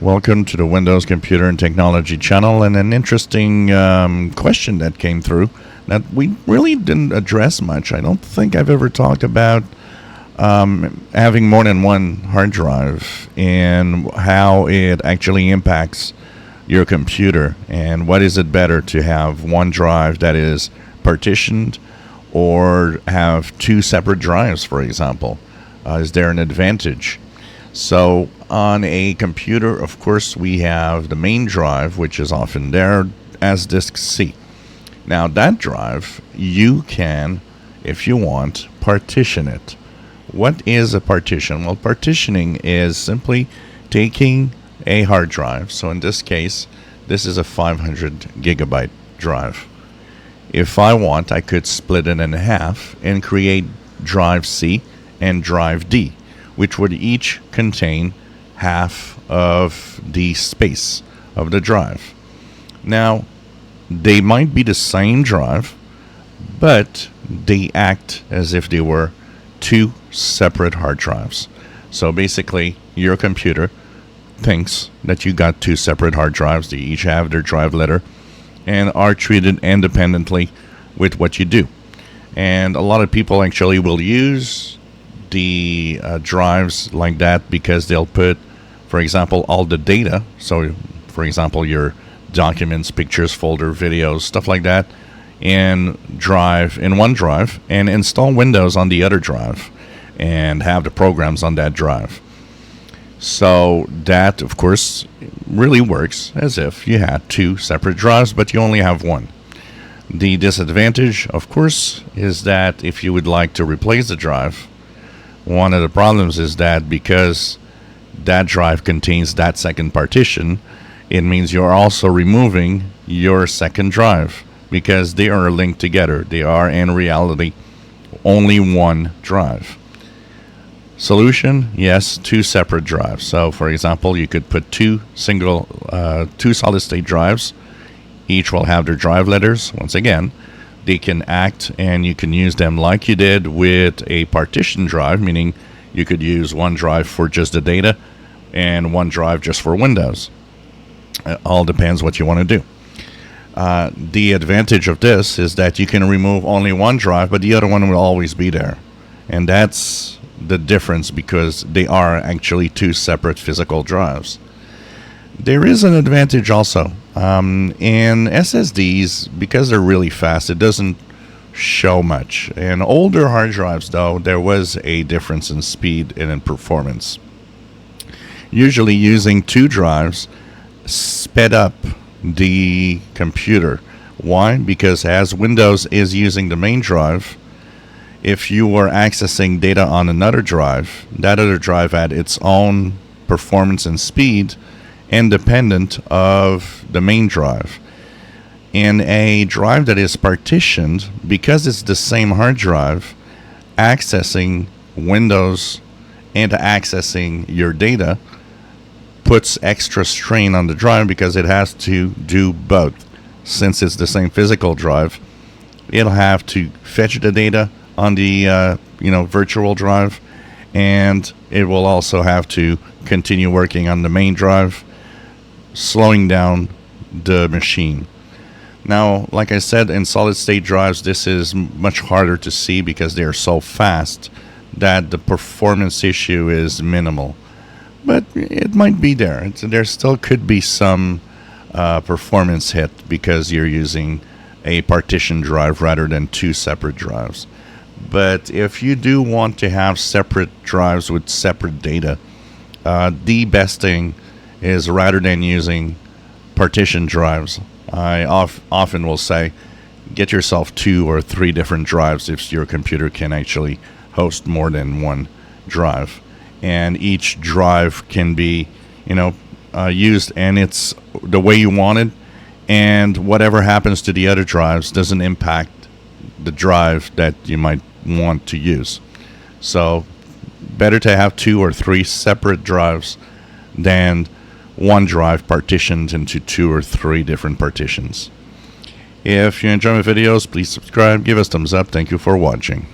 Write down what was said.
Welcome to the Windows Computer and Technology channel, and an interesting question that came through that we really didn't address much. I don't think I've ever talked about having more than one hard drive and how it actually impacts your computer, and what is it better to have one drive that is partitioned or have two separate drives, for example. Is there an advantage? So on a computer, of course, we have the main drive, which is often there as disk C. Now that drive, you can, if you want, partition it. What is a partition? Well, partitioning is simply taking a hard drive. So in this case, this is a 500 gigabyte drive. If I want, I could split it in half and create drive C and drive D, which would each contain half of the space of the drive. Now, they might be the same drive, but they act as if they were two separate hard drives. So basically, your computer thinks that you got two separate hard drives. They each have their drive letter and are treated independently with what you do. And a lot of people actually will use the drives like that because they'll put, for example, all the data. So, for example, your documents, pictures, folder, videos, stuff like that, in one drive, and install Windows on the other drive, and have the programs on that drive. So that, of course, really works as if you had two separate drives, but you only have one. The disadvantage, of course, is that if you would like to replace the drive, one of the problems is that because that drive contains that second partition, it means you're also removing your second drive because they are linked together. They are, in reality, only one drive. Solution, yes, two separate drives. So, for example, you could put two solid-state drives. Each will have their drive letters. Once again, they can act, and you can use them like you did with a partition drive, meaning you could use one drive for just the data and one drive just for Windows. It all depends what you want to do. The advantage of this is that you can remove only one drive, but the other one will always be there. And that's the difference, because they are actually two separate physical drives. There is an advantage also. In SSDs, because they're really fast, it doesn't show much. In older hard drives, though, there was a difference in speed and in performance. Usually using two drives sped up the computer. Why? Because as Windows is using the main drive, if you were accessing data on another drive, that other drive had its own performance and speed independent of the main drive. In a drive that is partitioned, because it's the same hard drive, accessing Windows and accessing your data puts extra strain on the drive because it has to do both. Since it's the same physical drive, it'll have to fetch the data on the virtual drive, and it will also have to continue working on the main drive, slowing down the machine. Now, like I said, in solid-state drives, this is much harder to see because they are so fast that the performance issue is minimal. But it might be there. There still could be some performance hit because you're using a partition drive rather than two separate drives. But if you do want to have separate drives with separate data, the best thing is, rather than using partition drives, I often will say, get yourself 2 or 3 different drives if your computer can actually host more than one drive. And each drive can be, used, and it's the way you want it, and whatever happens to the other drives doesn't impact the drive that you might want to use. So better to have 2 or 3 separate drives than one drive partitioned into 2 or 3 different partitions. If you enjoy my videos, please subscribe, give us thumbs up. Thank you for watching.